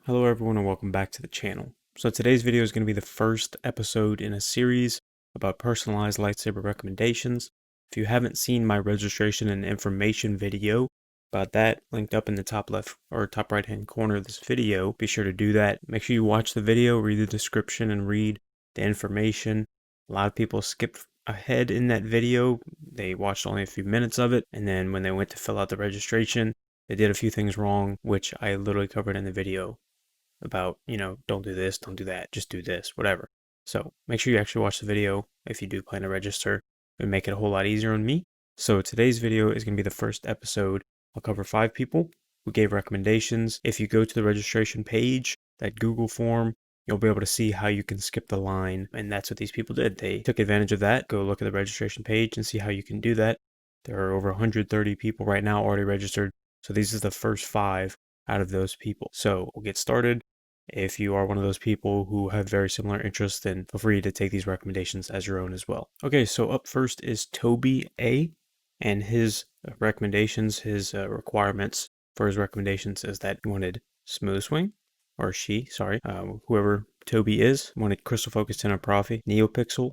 Hello everyone and welcome back to the channel. So today's video is going to be the first episode in a series about personalized lightsaber recommendations. If you haven't seen my registration and information video about that, linked up in the top left or top right hand corner of this video, be sure to do that. Make sure you watch the video, read the description, and read the information. A lot of people skip ahead in that video. They watched only a few minutes of it, and then when they went to fill out the registration, they did a few things wrong, which I literally covered in the video about, don't do this, don't do that, just do this, whatever. So make sure you actually watch the video if you do plan to register. It would make it a whole lot easier on me. So today's video is going to be the first episode. I'll cover 5 people who gave recommendations. If you go to the registration page, that Google form, you'll be able to see how you can skip the line. And that's what these people did. They took advantage of that. Go look at the registration page and see how you can do that. There are over 130 people right now already registered. So these are the first 5 out of those people. So we'll get started. If you are one of those people who have very similar interests, then feel free to take these recommendations as your own as well. Okay, so up first is Tobi A, and his recommendations, his requirements for his recommendations is that he wanted smooth swing, or she, sorry, whoever Tobi is, wanted crystal focus 10 or Profi, NeoPixel,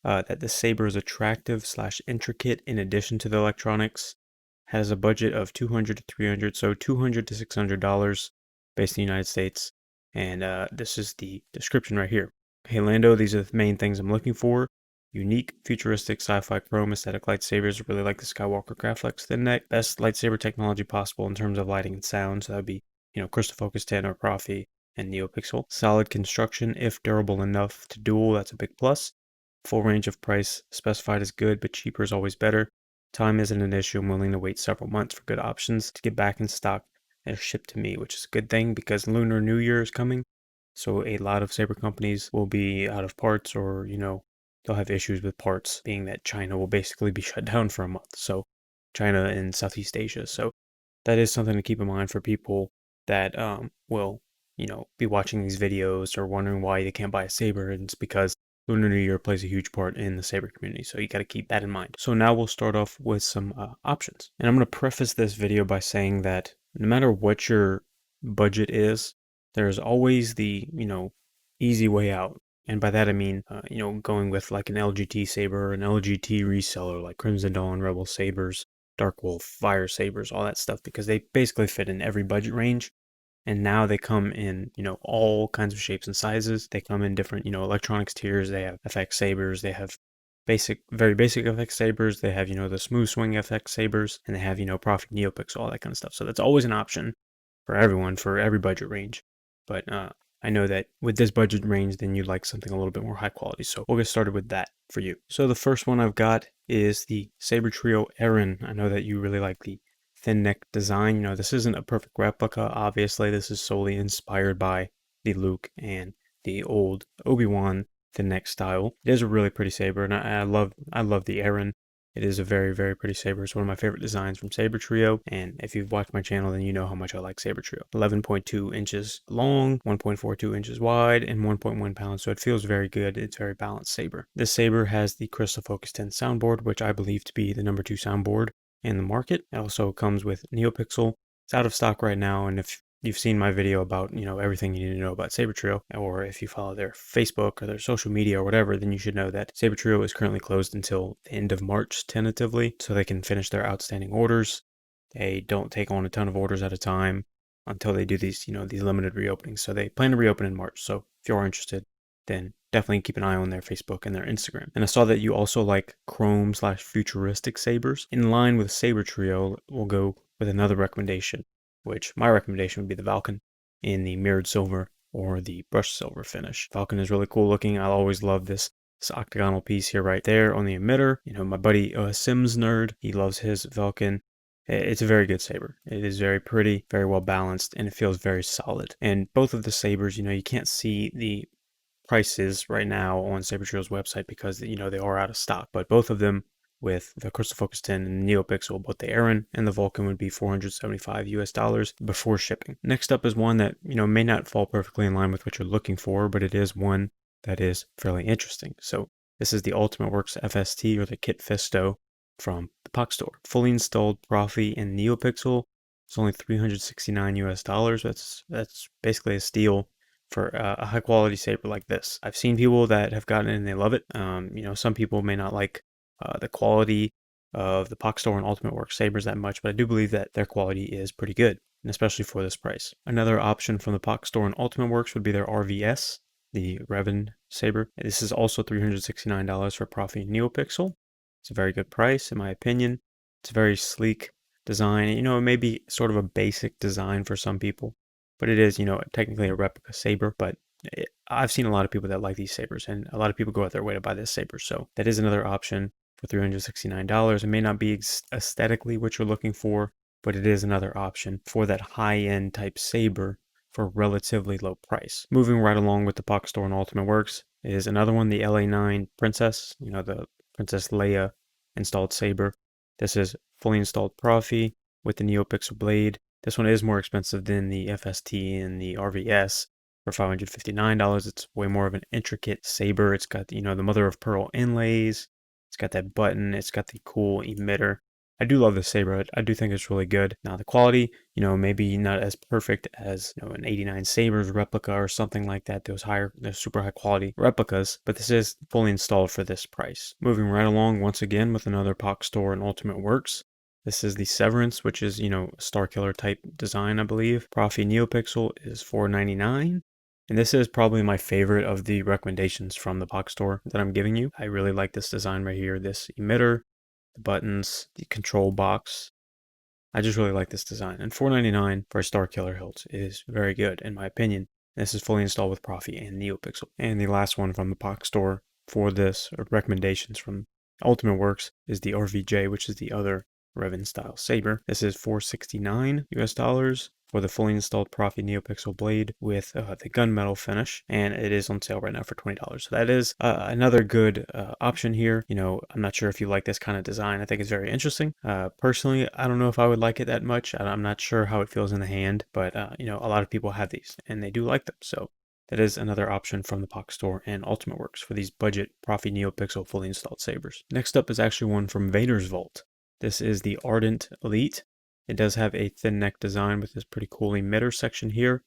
that the saber is attractive / intricate in addition to the electronics, has a budget of $200 to $300, so $200 to $600 based in the United States. And this is the description right here. Hey Lando, these are the main things I'm looking for. Unique, futuristic, sci-fi chrome aesthetic lightsabers. Really like the Skywalker Graflex thin neck. Best lightsaber technology possible in terms of lighting and sound. So that would be, crystal focus 10 or Profi and NeoPixel. Solid construction, if durable enough to duel, that's a big plus. Full range of price specified is good, but cheaper is always better. Time isn't an issue. I'm willing to wait several months for good options to get back in stock and shipped to me, which is a good thing because Lunar New Year is coming. So a lot of saber companies will be out of parts, or, they'll have issues with parts, being that China will basically be shut down for a month. So China and Southeast Asia. So that is something to keep in mind for people that will, be watching these videos or wondering why they can't buy a saber. And it's because Lunar New Year plays a huge part in the saber community, so you got to keep that in mind. So now we'll start off with some options. And I'm going to preface this video by saying that no matter what your budget is, there's always the, easy way out. And by that I mean, going with like an LGT saber, an LGT reseller like Crimson Dawn, Rebel Sabers, Dark Wolf, Fire Sabers, all that stuff, because they basically fit in every budget range. And now they come in, all kinds of shapes and sizes. They come in different, electronics tiers. They have FX sabers. They have very basic FX sabers. They have, the smooth swing FX sabers, and they have, Profi NeoPixel, all that kind of stuff. So that's always an option for everyone, for every budget range. But I know that with this budget range, then you'd like something a little bit more high quality. So we'll get started with that for you. So the first one I've got is the Saber Trio Aaron. I know that you really like the thin neck design. This isn't a perfect replica. Obviously, this is solely inspired by the Luke and the old Obi-Wan thin neck style. It is a really pretty saber, and I love the Aaron. It is a very, very pretty saber. It's one of my favorite designs from Saber Trio, and if you've watched my channel, then you know how much I like Saber Trio. 11.2 inches long, 1.42 inches wide, and 1.1 pounds, so it feels very good. It's a very balanced saber. This saber has the Crystal Focus 10 soundboard, which I believe to be the number 2 soundboard in the market. It also comes with NeoPixel. It's out of stock right now, and if you've seen my video about, everything you need to know about Saber Trio, or if you follow their Facebook or their social media or whatever, then you should know that Saber Trio is currently closed until the end of March, tentatively, so they can finish their outstanding orders. They don't take on a ton of orders at a time until they do these, these limited reopenings. So they plan to reopen in March. So if you are interested, then definitely keep an eye on their Facebook and their Instagram. And I saw that you also like chrome / futuristic sabers. In line with Saber Trio, we'll go with another recommendation, which my recommendation would be the Falcon in the mirrored silver or the brushed silver finish. Falcon is really cool looking. I always love this octagonal piece here right there on the emitter. My buddy Sims Nerd, he loves his Falcon. It's a very good saber. It is very pretty, very well balanced, and it feels very solid. And both of the sabers, you can't see the prices right now on Saber Trio's website because, they are out of stock. But both of them, with the Crystal Focus 10 and the NeoPixel, both the Aaron and the Vulcan, would be $475 US before shipping. Next up is one that, may not fall perfectly in line with what you're looking for, but it is one that is fairly interesting. So this is the Ultimate Works FST, or the Kit Fisto from the Puck store. Fully installed Profi and NeoPixel. It's only 369 US dollars. That's basically a steal for a high quality saber like this. I've seen people that have gotten it and they love it. Some people may not like the quality of the Pock Store and Ultimate Works sabers that much, but I do believe that their quality is pretty good, and especially for this price. Another option from the Pock Store and Ultimate Works would be their RVS, the Revan saber. This is also $369 for Profi NeoPixel. It's a very good price in my opinion. It's a very sleek design. It may be sort of a basic design for some people, but it is, technically a replica saber. But I've seen a lot of people that like these sabers, and a lot of people go out their way to buy this saber. So that is another option for $369. It may not be aesthetically what you're looking for, but it is another option for that high-end type saber for a relatively low price. Moving right along with the Pock Store and Ultimate Works is another one, the LA9 Princess, the Princess Leia installed saber. This is fully installed Profi with the NeoPixel blade. This one is more expensive than the FST and the RVS for $559. It's way more of an intricate saber. It's got, the mother of pearl inlays. It's got that button. It's got the cool emitter. I do love this saber. I do think it's really good. Now the quality, maybe not as perfect as an 89 Sabers replica or something like that. Those super high quality replicas, but this is fully installed for this price. Moving right along once again with another Pock Store and Ultimate Works. This is the Severance, which is, a Star Killer type design, I believe. Profi NeoPixel is $499. And this is probably my favorite of the recommendations from the Pock Store that I'm giving you. I really like this design right here. This emitter, the buttons, the control box. I just really like this design. And $499 for a Star Killer hilt is very good, in my opinion. This is fully installed with Profi and NeoPixel. And the last one from the Pock Store for this, or recommendations from Ultimate Works, is the RVJ, which is the other Revan style saber. This is $469 US dollars for the fully installed Profi NeoPixel blade with the gunmetal finish, and it is on sale right now for $20. So that is another good option here. I'm not sure if you like this kind of design. I think it's very interesting. Personally, I don't know if I would like it that much. I'm not sure how it feels in the hand, but a lot of people have these and they do like them. So that is another option from the Pock Store and Ultimate Works for these budget Profi NeoPixel fully installed sabers. Next up is actually one from Vader's Vault. This is the Ardent Elite. It does have a thin neck design with this pretty cool emitter section here.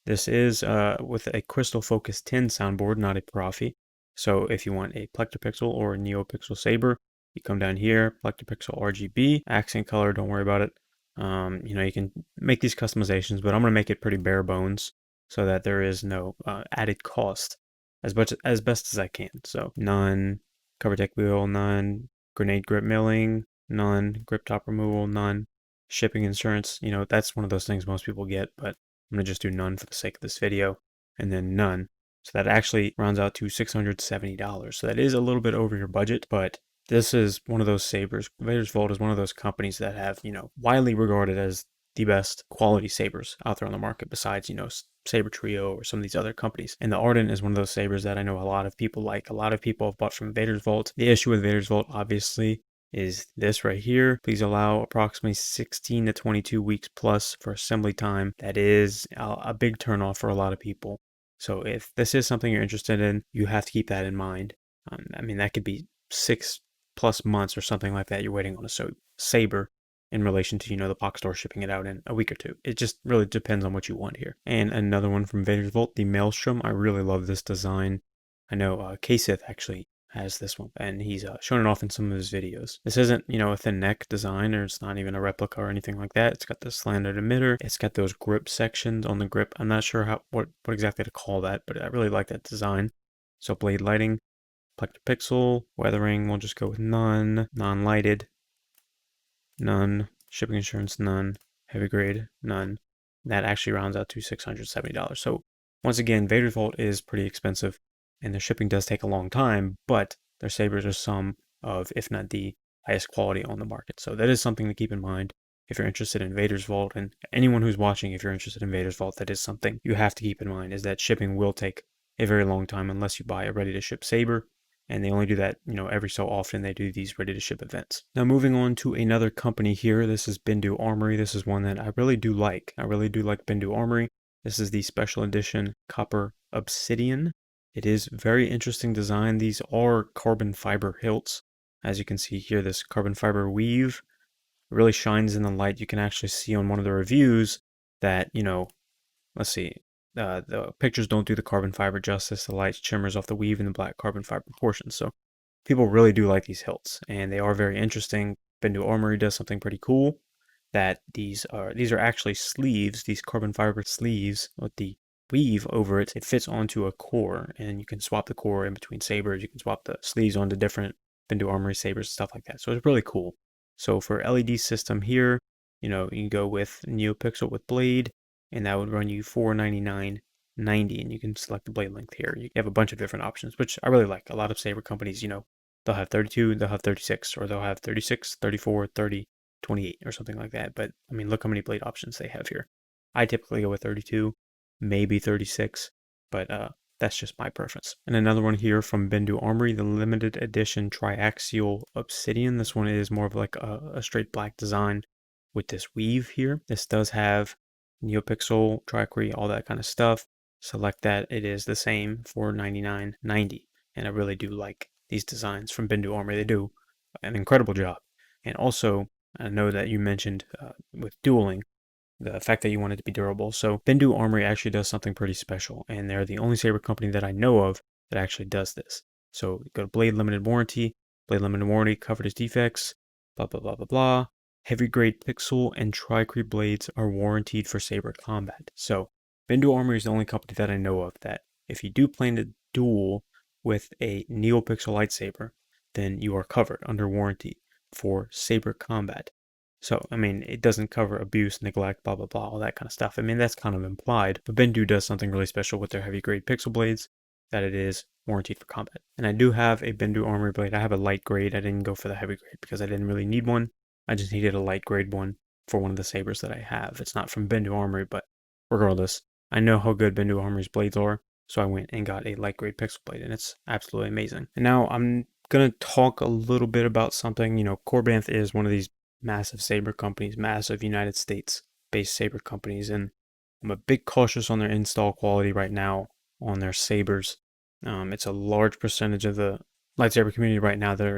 This is with a crystal focus 10 soundboard, not a Profi. So if you want a Plectropixel or a NeoPixel saber, you come down here, Plectropixel RGB, accent color, don't worry about it. You can make these customizations, but I'm going to make it pretty bare bones so that there is no added cost as best as I can. So none, cover deck wheel, none, grenade grip milling, none, grip top removal, none, shipping insurance. That's one of those things most people get, but I'm going to just do none for the sake of this video, and then none. So that actually rounds out to $670. So that is a little bit over your budget, but this is one of those sabers. Vader's Vault is one of those companies that have, widely regarded as the best quality sabers out there on the market besides, Saber Trio or some of these other companies. And the Ardent is one of those sabers that I know a lot of people like. A lot of people have bought from Vader's Vault. The issue with Vader's Vault, obviously, is this right here. Please allow approximately 16 to 22 weeks plus for assembly time. That is a big turnoff for a lot of people. So if this is something you're interested in, you have to keep that in mind. That could be 6+ months or something like that you're waiting on a saber in relation to, the Pock Store shipping it out in a week or two. It just really depends on what you want here. And another one from Vader's Vault, the Maelstrom. I really love this design. I know Kasith actually has this one, and he's shown it off in some of his videos. This isn't, a thin neck design, or it's not even a replica or anything like that. It's got the slanted emitter. It's got those grip sections on the grip. I'm not sure what exactly to call that, but I really like that design. So blade lighting, Plectropixel, weathering, we'll just go with none. Non-lighted, none. Shipping insurance, none. Heavy grade, none. That actually rounds out to $670. So once again, Vader's Vault is pretty expensive, and their shipping does take a long time, but their sabers are some of, if not the highest quality on the market. So that is something to keep in mind if you're interested in Vader's Vault, and anyone who's watching, if you're interested in Vader's Vault, that is something you have to keep in mind, is that shipping will take a very long time unless you buy a ready-to-ship saber, and they only do that, every so often they do these ready-to-ship events. Now moving on to another company here, this is Bindu Armory. This is one that I really do like. I really do like Bindu Armory. This is the special edition Copper Obsidian. It is very interesting design. These are carbon fiber hilts. As you can see here, this carbon fiber weave It really shines in the light. You can actually see on one of the reviews that, let's see, the pictures don't do the carbon fiber justice. The light shimmers off the weave in the black carbon fiber proportions. So people really do like these hilts, and they are very interesting. Bendu Armory does something pretty cool, that these are actually sleeves, these carbon fiber sleeves with the weave over it. It fits onto a core, and you can swap the core in between sabers. You can swap the sleeves onto different Bendu Armory sabers, stuff like that. So it's really cool. So for LED system here, you can go with NeoPixel with blade, and that would run you $499.90, and you can select the blade length here. You have a bunch of different options, which I really like. A lot of saber companies, they'll have 32, they'll have 36, or they'll have 36, 34, 30, 28, or something like that. But I mean, look how many blade options they have here. I typically go with 32, maybe 36, but that's just my preference. And another one here from Bendu Armory, the limited edition triaxial obsidian. This one is more of like a straight black design with this weave here. This does have NeoPixel, Tricrete, all that kind of stuff. Select that. It is the same for $99.90. And I really do like these designs from Bendu Armory. They do an incredible job. And also, I know that you mentioned with dueling, the fact that you want it to be durable. So Bendu Armory actually does something pretty special, and they're the only saber company that I know of that actually does this. So go to Blade Limited Warranty. Blade Limited Warranty covered as defects, blah, blah, blah, blah, blah. Heavy grade pixel and Tricrete blades are warranted for saber combat. So Bendu Armory is the only company that I know of that if you do plan to duel with a NeoPixel lightsaber, then you are covered under warranty for saber combat. So, I mean, it doesn't cover abuse, neglect, blah, blah, blah, all that kind of stuff. I mean, that's kind of implied, but Bendu does something really special with their heavy grade pixel blades, that it is warranted for combat. And I do have a Bendu Armory blade. I have a light grade. I didn't go for the heavy grade because I didn't really need one. I just needed a light grade one for one of the sabers that I have. It's not from Bendu Armory, but regardless, I know how good Bendu Armory's blades are, so I went and got a light grade pixel blade, and it's absolutely amazing. And now I'm going to talk a little bit about something. Corbanth is one of these massive saber companies, massive United States based saber companies, and I'm a bit cautious on their install quality right now on their sabers. It's a large percentage of the lightsaber community right now that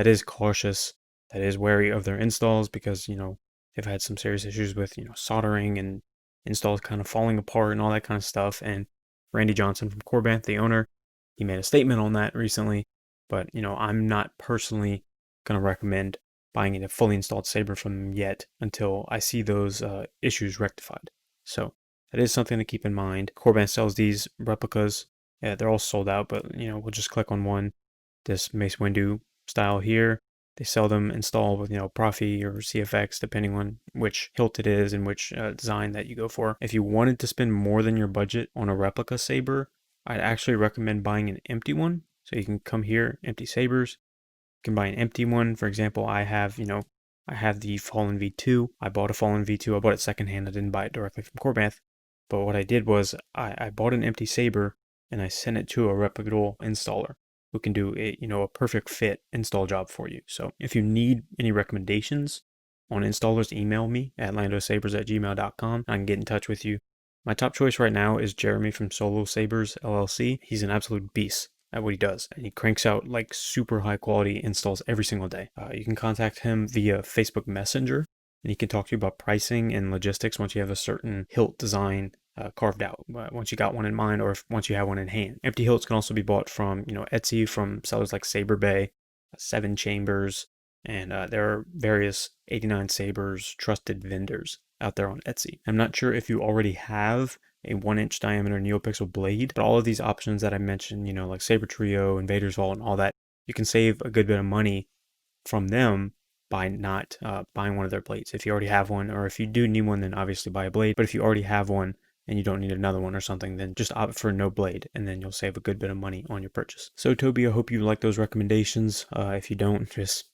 is cautious, that is wary of their installs because they've had some serious issues with soldering and installs kind of falling apart and all that kind of stuff. And Randy Johnson from Corbanth, the owner, he made a statement on that recently, but I'm not personally going to recommend buying a fully installed saber from them yet until I see those issues rectified. So that is something to keep in mind. Corbanth sells these replicas. Yeah, they're all sold out, but we'll just click on one. This Mace Windu style here. They sell them installed with Profi or CFX, depending on which hilt it is and which design that you go for. If you wanted to spend more than your budget on a replica saber, I'd actually recommend buying an empty one. So you can come here, empty sabers. You can buy an empty one. For example, I have the Fallen V2. I bought a Fallen V2. I bought it secondhand. I didn't buy it directly from Corbanth. But what I did was I bought an empty saber and I sent it to a reputable installer who can do a perfect fit install job for you. So if you need any recommendations on installers, email me at landosabers@gmail.com. I can get in touch with you. My top choice right now is Jeremy from Solo Sabers LLC. He's an absolute beast at what he does, and he cranks out like super high quality installs every single day. You can contact him via Facebook Messenger, and he can talk to you about pricing and logistics once you have a certain hilt design carved out, once you got one in mind, or once you have one in hand. Empty hilts can also be bought from Etsy, from sellers like Saber Bay, 7 Chambers, and there are various 89 Sabers trusted vendors out there on Etsy. I'm not sure if you already have a 1-inch diameter NeoPixel blade, but all of these options that I mentioned, like Saber Trio, Invader's Vault, and all that, you can save a good bit of money from them by not buying one of their blades. If you already have one, or if you do need one, then obviously buy a blade. But if you already have one and you don't need another one or something, then just opt for no blade, and then you'll save a good bit of money on your purchase. So Tobi, I hope you like those recommendations. If you don't, just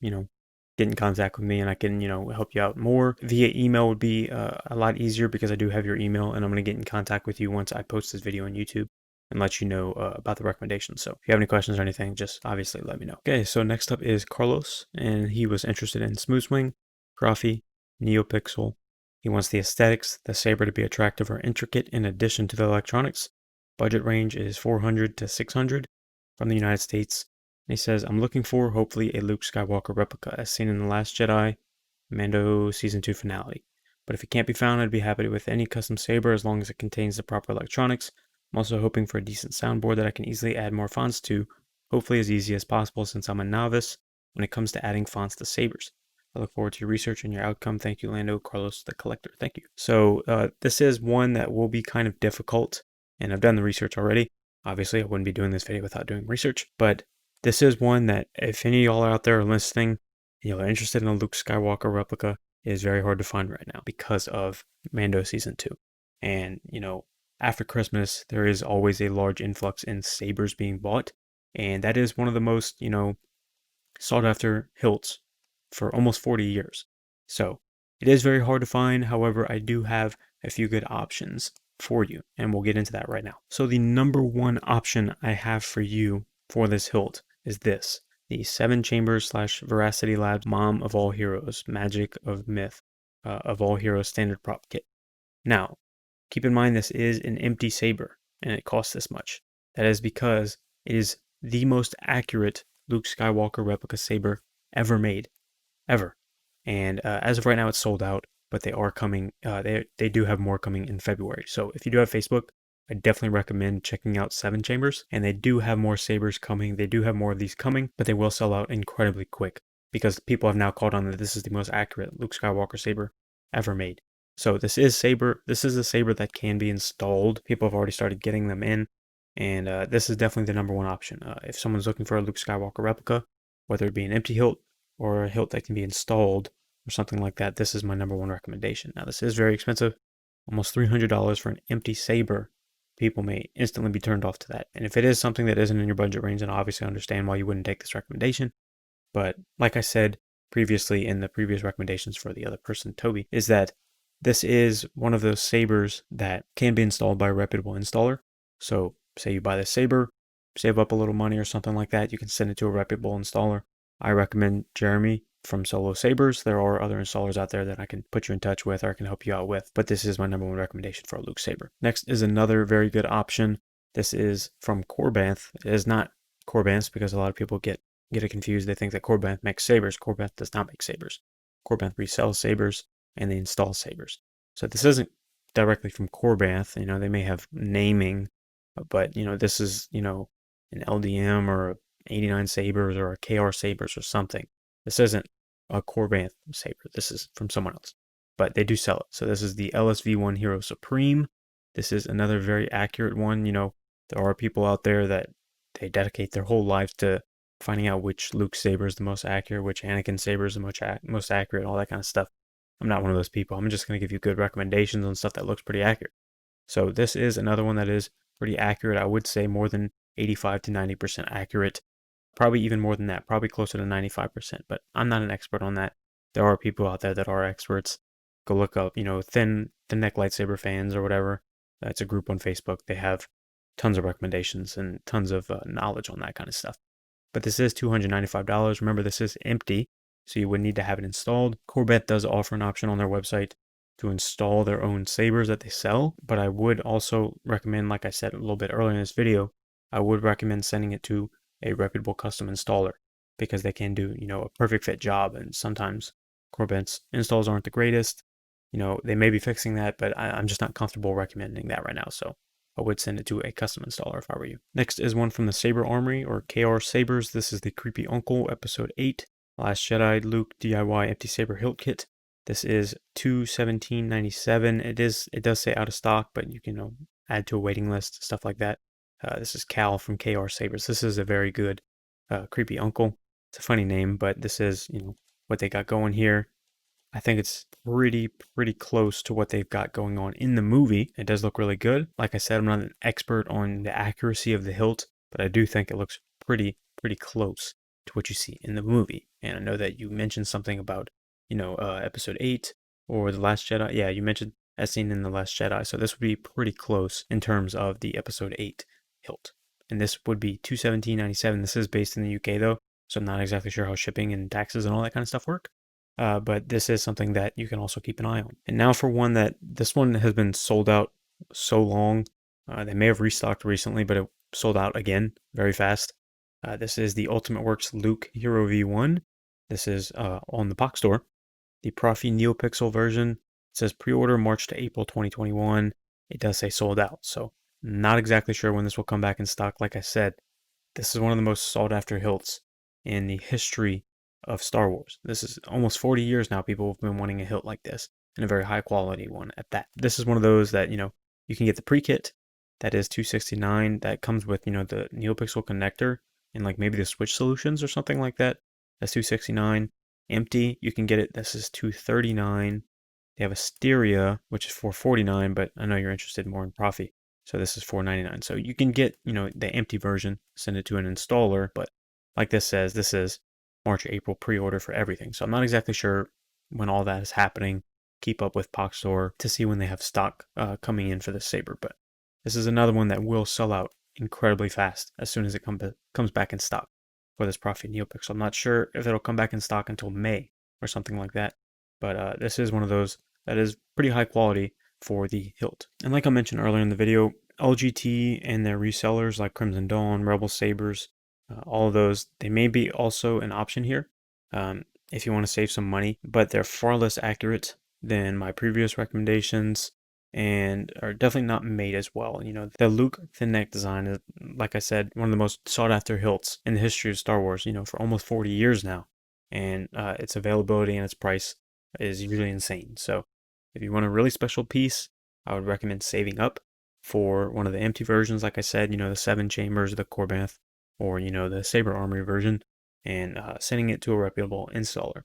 get in contact with me and I can help you out more. Via email would be a lot easier because I do have your email, and I'm going to get in contact with you once I post this video on YouTube and let you know about the recommendations. So if you have any questions or anything, just obviously let me know. Okay, so next up is Carlos, and he was interested in Smooth Swing, Profi, NeoPixel. He wants the aesthetics, the saber to be attractive or intricate in addition to the electronics. Budget range is $400 to $600 from the United States. And he says, I'm looking for hopefully a Luke Skywalker replica as seen in The Last Jedi, Mando Season 2 finale. But if it can't be found, I'd be happy with any custom saber as long as it contains the proper electronics. I'm also hoping for a decent soundboard that I can easily add more fonts to, hopefully as easy as possible since I'm a novice when it comes to adding fonts to sabers. I look forward to your research and your outcome. Thank you, Lando. Carlos the Collector. Thank you. So this is one that will be kind of difficult, and I've done the research already. Obviously, I wouldn't be doing this video without doing research, but this is one that if any of y'all are out there listening, you are interested in a Luke Skywalker replica, it is very hard to find right now because of Mando Season 2. And, after Christmas, there is always a large influx in sabers being bought, and that is one of the most, sought after hilts for almost 40 years. So it is very hard to find. However, I do have a few good options for you, and we'll get into that right now. So the number one option I have for you for this hilt is this, the 7 Chambers / Veracity Labs Mom of All Heroes, Magic of Myth of All Heroes Standard Prop Kit. Now, keep in mind this is an empty saber, and it costs this much. That is because it is the most accurate Luke Skywalker replica saber ever made. Ever. And as of right now, it's sold out, but they are coming. They do have more coming in February. So if you do have Facebook, I definitely recommend checking out 7 Chambers. And they do have more sabers coming. They do have more of these coming, but they will sell out incredibly quick because people have now caught on that this is the most accurate Luke Skywalker saber ever made. So this is a saber that can be installed. People have already started getting them in, and this is definitely the number one option. If someone's looking for a Luke Skywalker replica, whether it be an empty hilt or a hilt that can be installed or something like that, this is my number one recommendation. Now, this is very expensive, almost $300 for an empty saber. People may instantly be turned off to that. And if it is something that isn't in your budget range, then obviously I understand why you wouldn't take this recommendation. But like I said previously in the previous recommendations for the other person, Toby, is that this is one of those sabers that can be installed by a reputable installer. So say you buy this saber, save up a little money or something like that, you can send it to a reputable installer. I recommend Jeremy from Solo Sabers. There are other installers out there that I can put you in touch with or I can help you out with, but this is my number one recommendation for a Luke Saber. Next is another very good option. This is from Corbanth. It is not Corbanth because a lot of people get it confused. They think that Corbanth makes sabers. Corbanth does not make sabers. Corbanth resells sabers and they install sabers. So this isn't directly from Corbanth. They may have naming, but this is an LDM or a 89 Sabers or a KR Sabers or something. This isn't a Corbanth saber. This is from someone else, but they do sell it. So this is the LSV1 Hero Supreme. This is another very accurate one. There are people out there that they dedicate their whole lives to finding out which Luke saber is the most accurate, which Anakin saber is the most accurate, all that kind of stuff. I'm not one of those people. I'm just going to give you good recommendations on stuff that looks pretty accurate. So this is another one that is pretty accurate. I would say more than 85 to 90% accurate. Probably even more than that, probably closer to 95%, but I'm not an expert on that. There are people out there that are experts. Go look up, thin neck lightsaber fans or whatever. It's a group on Facebook. They have tons of recommendations and tons of knowledge on that kind of stuff. But this is $295. Remember, this is empty, so you would need to have it installed. Corbanth does offer an option on their website to install their own sabers that they sell, but I would also recommend, like I said a little bit earlier in this video, I would recommend sending it to a reputable custom installer because they can do, a perfect fit job. And sometimes Corbanth's installs aren't the greatest. They may be fixing that, but I'm just not comfortable recommending that right now. So I would send it to a custom installer if I were you. Next is one from the Saber Armory or KR Sabers. This is the Creepy Uncle Episode 8, Last Jedi Luke DIY Empty Saber Hilt Kit. This is $217.97. It does say out of stock, but you can add to a waiting list, stuff like that. This is Cal from KR Sabers. This is a very good Creepy Uncle. It's a funny name, but this is what they got going here. I think it's pretty close to what they've got going on in the movie. It does look really good. Like I said, I'm not an expert on the accuracy of the hilt, but I do think it looks pretty close to what you see in the movie. And I know that you mentioned something about Episode 8 or The Last Jedi. Yeah, you mentioned as seen in The Last Jedi. So this would be pretty close in terms of the Episode 8 hilt. And this would be $217.97. This is based in the UK though, so I'm not exactly sure how shipping and taxes and all that kind of stuff work. But this is something that you can also keep an eye on. And now for this one has been sold out so long. They may have restocked recently, but it sold out again very fast. This is the Ultimate Works Luke Hero V1. This is on the box store. The Profi NeoPixel version, it says pre-order March to April 2021. It does say sold out, so not exactly sure when this will come back in stock. Like I said, this is one of the most sought after hilts in the history of Star Wars. This is almost 40 years now people have been wanting a hilt like this, and a very high quality one at that. This is one of those that, you can get the pre-kit that is $269 that comes with, the NeoPixel connector and like maybe the switch solutions or something like that. That's $269. Empty, you can get it. This is $239. They have a Styria, which is $449, but I know you're interested more in Profi. So this is $499. So you can get, the empty version, send it to an installer, but like this says, this is March, April pre-order for everything. So I'm not exactly sure when all that is happening. Keep up with POC Store to see when they have stock coming in for the Saber, but this is another one that will sell out incredibly fast as soon as it comes back in stock for this Profi NeoPixel. I'm not sure if it'll come back in stock until May or something like that, but this is one of those that is pretty high quality for the hilt. And like I mentioned earlier in the video, LGT and their resellers like Crimson Dawn, Rebel Sabers, all of those, they may be also an option here if you want to save some money, but they're far less accurate than my previous recommendations and are definitely not made as well. The Luke thin neck design is, like I said, one of the most sought after hilts in the history of Star Wars, for almost 40 years now. And its availability and its price is usually insane. So if you want a really special piece, I would recommend saving up for one of the empty versions, like I said, the 7 chambers, the Corbanth, or, the Saber Armory version, and sending it to a reputable installer.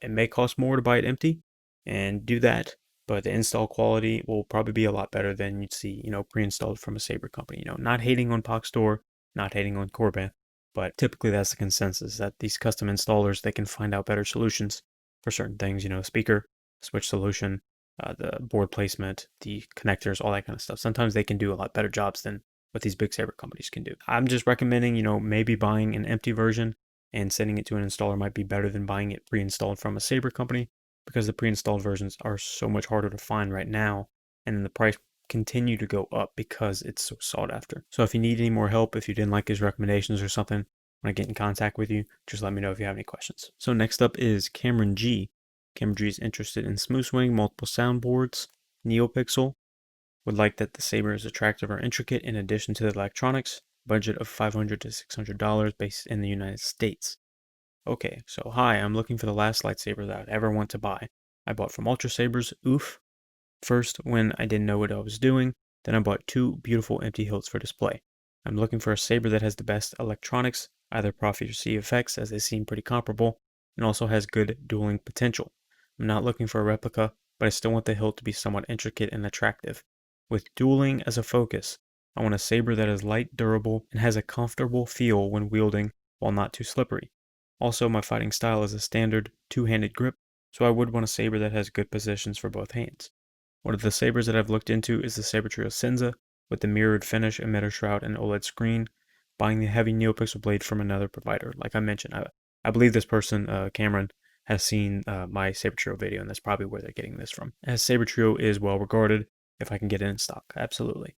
It may cost more to buy it empty and do that, but the install quality will probably be a lot better than you'd see, pre-installed from a Saber company. Not hating on POC Store, not hating on Corbanth, but typically that's the consensus, that these custom installers, they can find out better solutions for certain things, speaker, switch solution, the board placement, the connectors, all that kind of stuff. Sometimes they can do a lot better jobs than what these big Saber companies can do. I'm just recommending, maybe buying an empty version and sending it to an installer might be better than buying it pre-installed from a Saber company, because the pre-installed versions are so much harder to find right now, and then the price continue to go up because it's so sought after. So if you need any more help, if you didn't like his recommendations or something, when I get in contact with you, just let me know if you have any questions. So next up is Cameron G. Cameron G is interested in smooth swing, multiple soundboards, NeoPixel, would like that the Saber is attractive or intricate in addition to the electronics, budget of $500 to $600 based in the United States. Okay, so hi, I'm looking for the last lightsaber that I'd ever want to buy. I bought from Ultra Sabers, oof. First when I didn't know what I was doing, then I bought 2 beautiful empty hilts for display. I'm looking for a saber that has the best electronics, either Profi or CFX, as they seem pretty comparable, and also has good dueling potential. I'm not looking for a replica, but I still want the hilt to be somewhat intricate and attractive. With dueling as a focus, I want a saber that is light, durable, and has a comfortable feel when wielding while not too slippery. Also, my fighting style is a standard 2-handed grip, so I would want a saber that has good positions for both hands. One of the sabers that I've looked into is the Saber Trio Senza, with the mirrored finish, emitter shroud, and OLED screen. Buying the heavy NeoPixel blade from another provider. Like I mentioned, I believe this person, Cameron, has seen my Saber Trio video, and that's probably where they're getting this from. As Saber Trio is well regarded, if I can get it in stock, absolutely.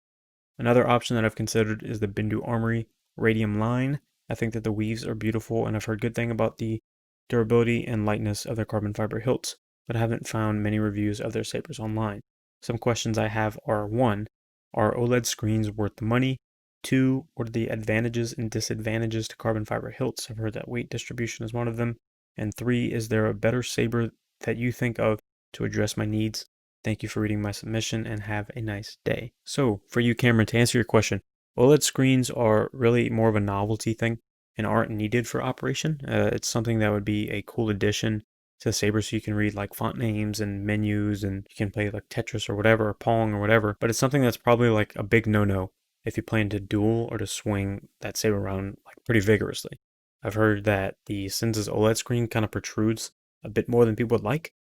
Another option that I've considered is the Bindu Armory Radium line. I think that the weaves are beautiful, and I've heard good thing about the durability and lightness of their carbon fiber hilts, but I haven't found many reviews of their sabers online. Some questions I have are: 1, are OLED screens worth the money? 2, what are the advantages and disadvantages to carbon fiber hilts? I've heard that weight distribution is one of them. And 3, is there a better saber that you think of to address my needs? Thank you for reading my submission and have a nice day. So for you, Cameron, to answer your question, OLED screens are really more of a novelty thing and aren't needed for operation. It's something that would be a cool addition to the Saber, so you can read like font names and menus, and you can play like Tetris or whatever, or Pong or whatever, but it's something that's probably like a big no-no if you plan to duel or to swing that saber around like pretty vigorously. I've heard that the Senza's OLED screen kind of protrudes a bit more than people would like.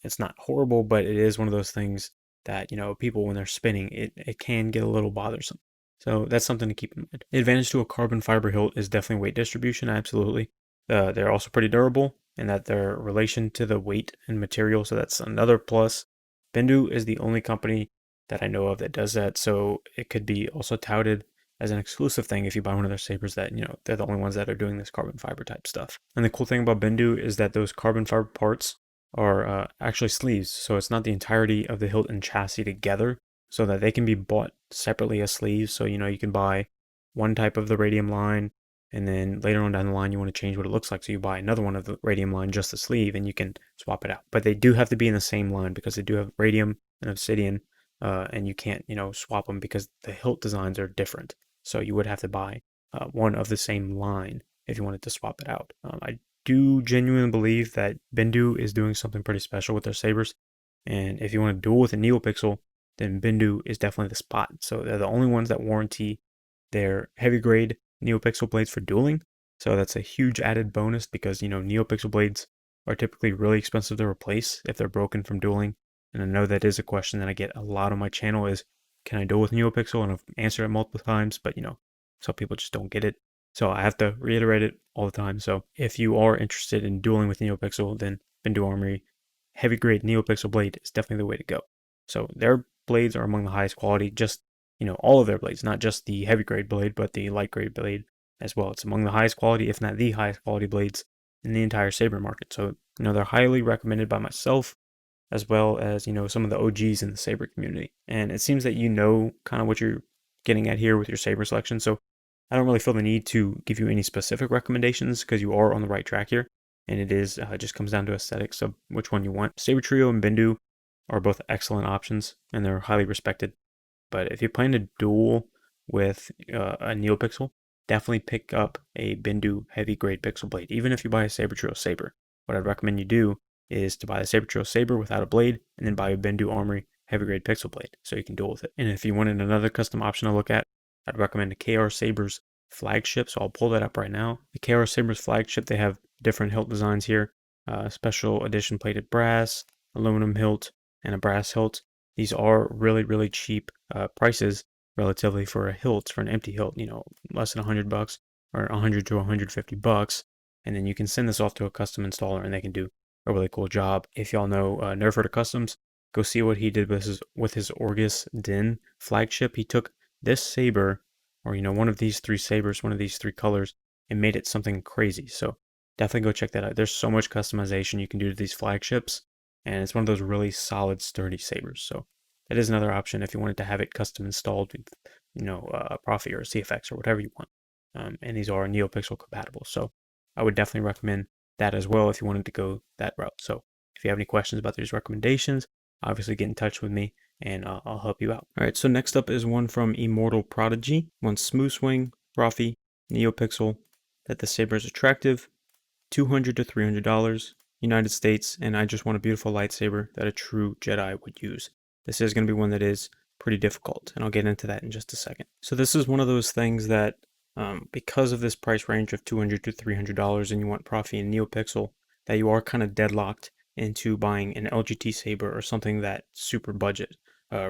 It's not horrible, but it is one of those things that, people, when they're spinning, it can get a little bothersome. So that's something to keep in mind. The advantage to a carbon fiber hilt is definitely weight distribution, absolutely. They're also pretty durable, and that their relation to the weight and material, so that's another plus. Bindu is the only company that I know of that does that, so it could be also touted as an exclusive thing if you buy one of their sabers, that, they're the only ones that are doing this carbon fiber type stuff. And the cool thing about Bindu is that those carbon fiber parts are actually sleeves. So it's not the entirety of the hilt and chassis together, so that they can be bought separately as sleeves. So, you can buy one type of the radium line, and then later on down the line, you want to change what it looks like. So you buy another one of the radium line, just the sleeve, and you can swap it out. But they do have to be in the same line because they do have radium and obsidian, and you can't, swap them because the hilt designs are different. So you would have to buy one of the same line if you wanted to swap it out. I do genuinely believe that Bendu is doing something pretty special with their sabers. And if you want to duel with a NeoPixel, then Bendu is definitely the spot. So they're the only ones that warranty their heavy grade NeoPixel blades for dueling. So that's a huge added bonus because, NeoPixel blades are typically really expensive to replace if they're broken from dueling. And I know that is a question that I get a lot on my channel is, can I duel with NeoPixel? And I've answered it multiple times, but some people just don't get it. So I have to reiterate it all the time. So if you are interested in dueling with NeoPixel, then Bendu Armory heavy grade NeoPixel blade is definitely the way to go. So their blades are among the highest quality, just, all of their blades, not just the heavy grade blade, but the light grade blade as well. It's among the highest quality, if not the highest quality blades in the entire saber market. So, they're highly recommended by myself, as well as, some of the OGs in the saber community. And it seems that kind of what you're getting at here with your saber selection. So I don't really feel the need to give you any specific recommendations because you are on the right track here. And it is just comes down to aesthetics of which one you want. Saber Trio and Bendu are both excellent options, and they're highly respected. But if you plan to duel with a NeoPixel, definitely pick up a Bendu heavy grade pixel blade. Even if you buy a Saber Trio Saber, what I'd recommend you do is to buy the Saber Trio Saber without a blade, and then buy a Bendu Armory heavy grade pixel blade so you can duel with it. And if you wanted another custom option to look at, I'd recommend the KR Sabers flagship. So I'll pull that up right now. The KR Sabers flagship, they have different hilt designs here. Special edition plated brass, aluminum hilt, and a brass hilt. These are really, really cheap prices relatively for a hilt, for an empty hilt, less than $100 or 100 to 150 bucks. And then you can send this off to a custom installer and they can do a really cool job. If y'all know Nerford Customs, go see what he did with his Orgus Din flagship. He took this saber, or one of these three sabers, one of these three colors, and made it something crazy. So definitely go check that out. There's so much customization you can do to these flagships, and it's one of those really solid, sturdy sabers. So that is another option if you wanted to have it custom installed with, a Profi or a CFX or whatever you want. And these are NeoPixel compatible. So I would definitely recommend that as well if you wanted to go that route. So if you have any questions about these recommendations, obviously get in touch with me and I'll help you out. All right, so next up is one from Immortal Prodigy. One smooth swing, Profi, NeoPixel, that the saber is attractive, $200 to $300, United States, and I just want a beautiful lightsaber that a true Jedi would use. This is going to be one that is pretty difficult, and I'll get into that in just a second. So this is one of those things that, because of this price range of $200 to $300 and you want Profi and NeoPixel, that you are kind of deadlocked into buying an LGT saber or something that super budget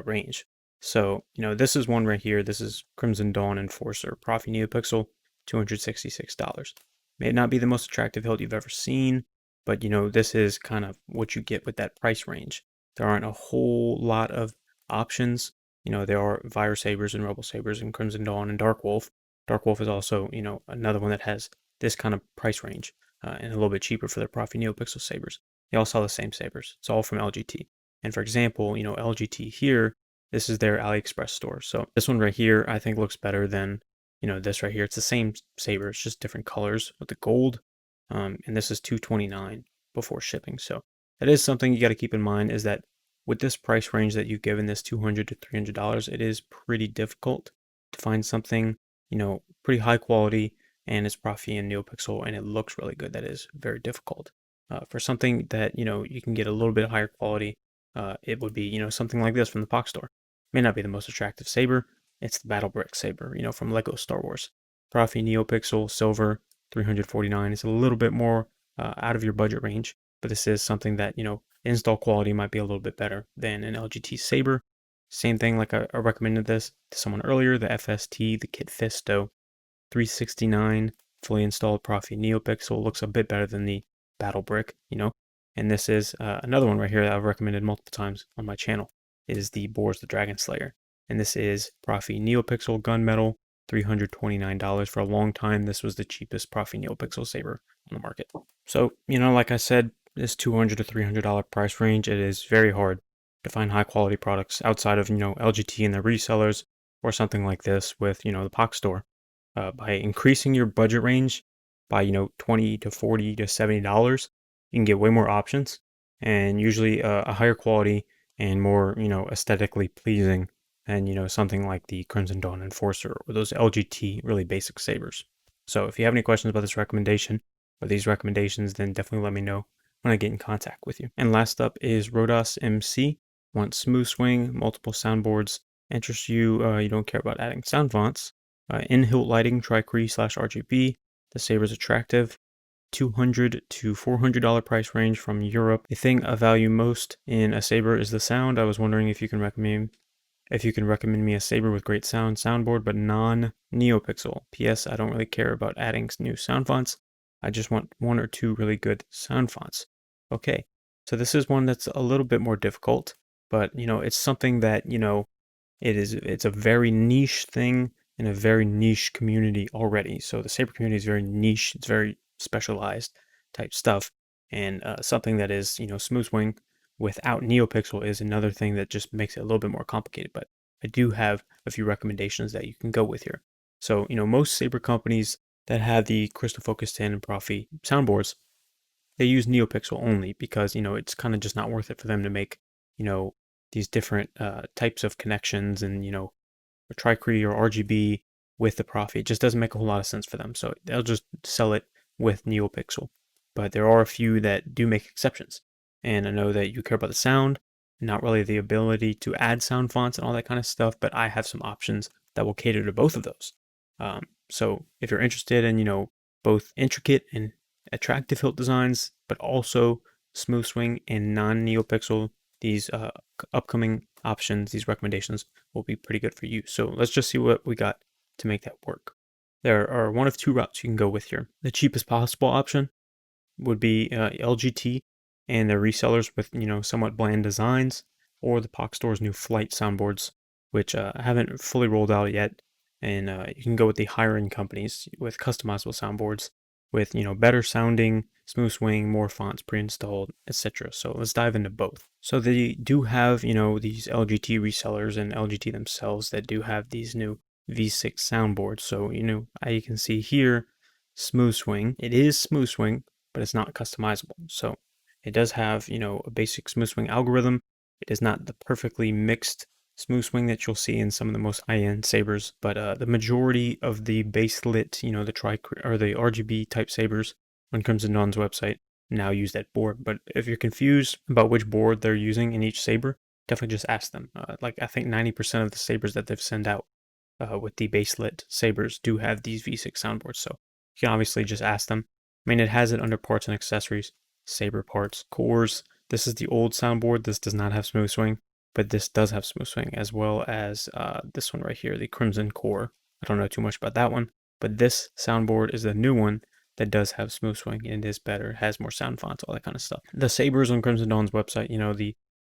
range. So, this is one right here. This is Crimson Dawn Enforcer, Profi NeoPixel, $266. May not be the most attractive hilt you've ever seen, but this is kind of what you get with that price range. There aren't a whole lot of options. There are Fire Sabers and Rebel Sabers and Crimson Dawn and Dark Wolf. Dark Wolf is also, another one that has this kind of price range and a little bit cheaper for their Profi NeoPixel sabers. They all sell the same sabers. It's all from LGT. And for example, LGT here, this is their AliExpress store. So this one right here, I think looks better than, this right here. It's the same saber. It's just different colors with the gold. And this is $229 before shipping. So that is something you got to keep in mind, is that with this price range that you've given, this $200 to $300, it is pretty difficult to find something, pretty high quality, and it's Profi and NeoPixel, and it looks really good. That is very difficult. For something that, you can get a little bit higher quality, it would be, something like this from the Pox store. May not be the most attractive saber. It's the Battle Brick saber, from Lego Star Wars. Profi NeoPixel Silver, $349. It's a little bit more out of your budget range, but this is something that, install quality might be a little bit better than an LGT saber. Same thing, like I recommended this to someone earlier, the FST, the Kit Fisto, $369, fully installed Profi NeoPixel. Looks a bit better than the Battle Brick, And this is another one right here that I've recommended multiple times on my channel, is the Boars the Dragon Slayer. And this is Profi NeoPixel Gunmetal, $329. For a long time, this was the cheapest Profi NeoPixel saber on the market. So, like I said, this $200 to $300 price range, it is very hard to find high quality products outside of, LGT and their resellers, or something like this with, the POC store. By increasing your budget range by, $20 to $40 to $70, you can get way more options, and usually a higher quality and more, aesthetically pleasing than, something like the Crimson Dawn Enforcer or those LGT really basic sabers. So if you have any questions about this recommendation or these recommendations, then definitely let me know when I get in contact with you. And last up is Rodas MC. Want smooth swing, multiple soundboards, interests you, you don't care about adding sound fonts. In-hilt lighting, tri-Cree/RGB. The Saber's attractive. $200 to $400 price range from Europe. The thing I value most in a Saber is the sound. I was wondering if you can recommend me a Saber with great soundboard, but non-NeoPixel. P.S. I don't really care about adding new sound fonts. I just want one or two really good sound fonts. Okay, so this is one that's a little bit more difficult, but it's something that it's a very niche thing in a very niche community already. So the Saber community is very niche. It's very specialized type stuff, and something that is smooth swing without NeoPixel is another thing that just makes it a little bit more complicated. But I do have a few recommendations that you can go with here. So most Saber companies that have the Crystal Focus 10 and Profi soundboards, they use NeoPixel only because it's kind of just not worth it for them to make these different types of connections and tri-Cree or RGB with the Profi. It just doesn't make a whole lot of sense for them, so they'll just sell it with NeoPixel. But there are a few that do make exceptions, and I know that you care about the sound, not really the ability to add sound fonts and all that kind of stuff, but I have some options that will cater to both of those. So if you're interested in both intricate and attractive hilt designs, but also smooth swing and non-NeoPixel, these upcoming options, these recommendations will be pretty good for you. So let's just see what we got to make that work. There are one of two routes you can go with here. The cheapest possible option would be LGT and their resellers with somewhat bland designs, or the POC Store's new Flight soundboards, which I haven't fully rolled out yet. And you can go with the higher end companies with customizable soundboards with better sounding, smooth swing, more fonts pre-installed, etc. So let's dive into both. So they do have these LGT resellers and LGT themselves that do have these new V6 soundboards. So you can see here, smooth swing. It is smooth swing, but it's not customizable. So it does have a basic smooth swing algorithm. It is not the perfectly mixed smooth swing that you'll see in some of the most high-end sabers, but the majority of the baselit, the or the RGB type sabers on Crimson Dawn's website now use that board. But if you're confused about which board they're using in each saber, definitely just ask them. Like I think 90% of the sabers that they've sent out with the baselit sabers do have these V6 soundboards, so you can obviously just ask them. I mean, it has it under parts and accessories, saber parts, cores. This is the old soundboard. This does not have smooth swing, but this does have smooth swing, as well as this one right here, the Crimson Core. I don't know too much about that one, but this soundboard is the new one that does have smooth swing and is better, has more sound fonts, all that kind of stuff. The sabers on Crimson Dawn's website,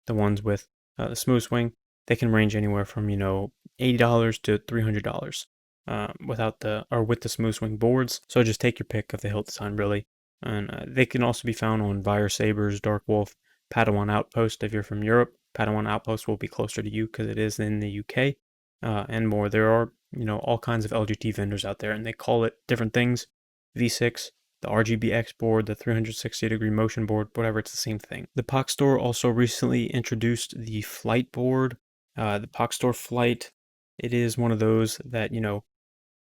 the ones with the smooth swing, they can range anywhere from $80 to $300 with the smooth swing boards. So just take your pick of the hilt design, really. And they can also be found on Vire Sabers, Dark Wolf, Padawan Outpost. If you're from Europe, Padawan Outpost will be closer to you because it is in the UK, and more. There are all kinds of LGT vendors out there, and they call it different things. V6, the RGBX board, the 360-degree motion board, whatever, it's the same thing. The POC Store also recently introduced the Flight board. The POC Store Flight, it is one of those that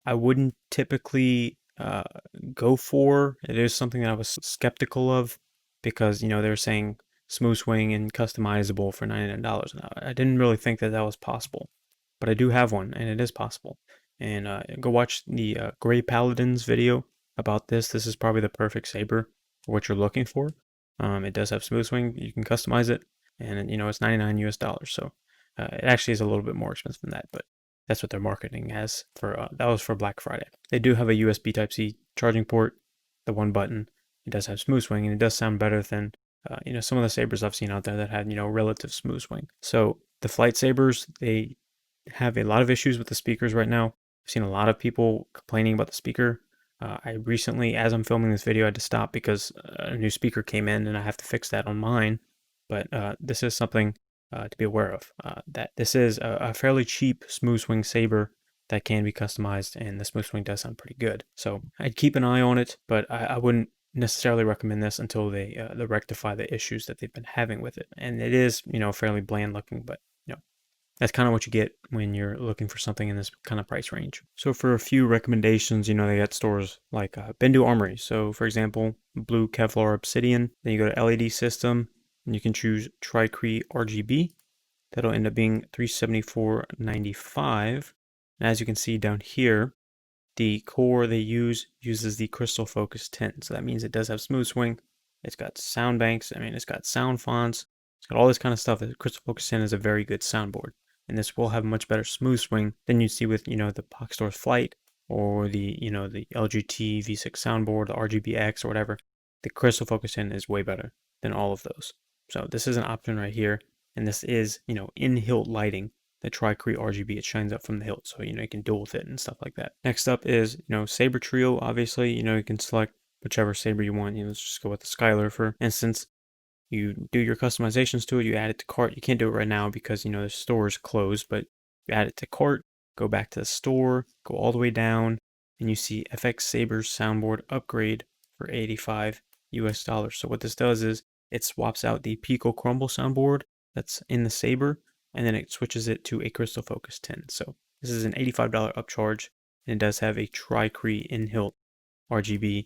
I wouldn't typically go for. It is something that I was skeptical of because they were saying smooth swing and customizable for $99. I didn't really think that was possible, but I do have one, and it is possible. And go watch the Gray Paladins video about this. This is probably the perfect saber for what you're looking for. It does have smooth swing. You can customize it, and it's $99 US. So it actually is a little bit more expensive than that, but that's what they're marketing as for. That was for Black Friday. They do have a USB Type-C charging port, the one button. It does have smooth swing, and it does sound better than some of the sabers I've seen out there that had relative smooth swing. So the Flight sabers, they have a lot of issues with the speakers right now. I've seen a lot of people complaining about the speaker. I recently, as I'm filming this video, I had to stop because a new speaker came in and I have to fix that on mine. But this is something to be aware of, that this is a fairly cheap smooth swing saber that can be customized, and the smooth swing does sound pretty good. So I'd keep an eye on it, but I wouldn't necessarily recommend this until they rectify the issues that they've been having with it. And it is, fairly bland looking, but that's kind of what you get when you're looking for something in this kind of price range. So for a few recommendations, they got stores like Bendu Armory. So for example, blue Kevlar Obsidian. Then you go to LED system, and you can choose Tricree RGB. That'll end up being $374.95. And as you can see down here, the core they uses the Crystal Focus 10. So that means it does have smooth swing. It's got sound banks. It's got sound fonts. It's got all this kind of stuff. The Crystal Focus 10 is a very good soundboard. And this will have a much better smooth swing than you see with, the Pocket Store's Flight or the LGT V6 soundboard, the RGBX or whatever. The Crystal Focus 10 is way better than all of those. So this is an option right here. And this is, in-hilt lighting. The Tricree RGB, it shines up from the hilt, so you can duel with it and stuff like that. Next up is Saber Trio. Obviously, you can select whichever saber you want. Let's just go with the Skylar for instance. You do your customizations to it, you add it to cart. You can't do it right now because the store is closed, but you add it to cart, go back to the store, go all the way down, and you see FX Sabers soundboard upgrade for $85 US. So what this does is it swaps out the Pico Crumble soundboard that's in the Saber, and then it switches it to a Crystal Focus 10. So this is an $85 upcharge, and it does have a Tricree in-hilt RGB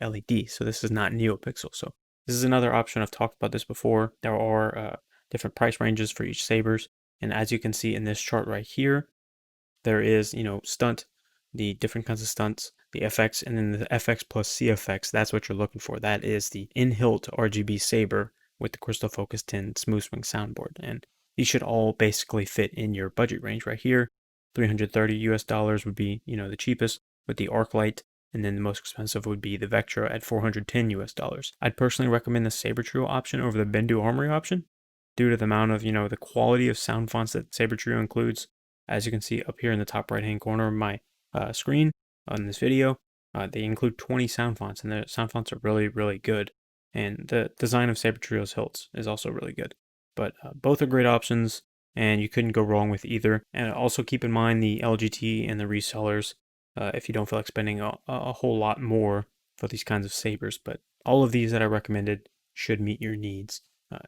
LED. So this is not NeoPixel. So this is another option. I've talked about this before. There are different price ranges for each sabers, and as you can see in this chart right here, there is stunt, the different kinds of stunts, the FX, and then the FX plus CFX. That's what you're looking for. That is the in-hilt RGB saber with the Crystal Focus 10 smooth swing soundboard, and these should all basically fit in your budget range right here. $330 US would be the cheapest with the ArcLight, and then the most expensive would be the Vectra at $410 US. I'd personally recommend the Saber Trio option over the Bendu Armory option due to the amount of the quality of sound fonts that Saber Trio includes. As you can see up here in the top right hand corner of my screen on this video, they include 20 sound fonts, and the sound fonts are really, really good. And the design of Saber Trio's hilts is also really good. But both are great options, and you couldn't go wrong with either. And also keep in mind the LGT and the resellers if you don't feel like spending a whole lot more for these kinds of sabers. But all of these that I recommended should meet your needs.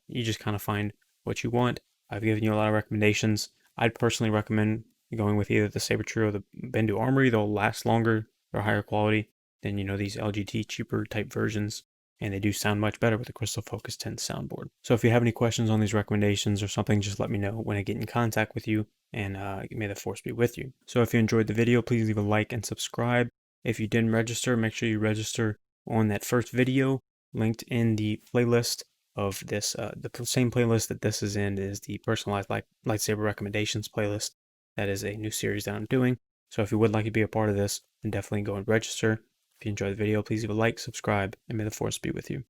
You just kind of find what you want. I've given you a lot of recommendations. I'd personally recommend going with either the Saber Trio or the Bendu Armory. They'll last longer, they're higher quality than these LGT cheaper type versions, and they do sound much better with the Crystal Focus 10 soundboard. So if you have any questions on these recommendations or something, just let me know when I get in contact with you, and may the force be with you. So if you enjoyed the video, please leave a like and subscribe. If you didn't register, make sure you register on that first video linked in the playlist of this. The same playlist that this is in is the personalized lightsaber recommendations playlist. That is a new series that I'm doing. So if you would like to be a part of this, then definitely go and register. If you enjoyed the video, please leave a like, subscribe, and may the force be with you.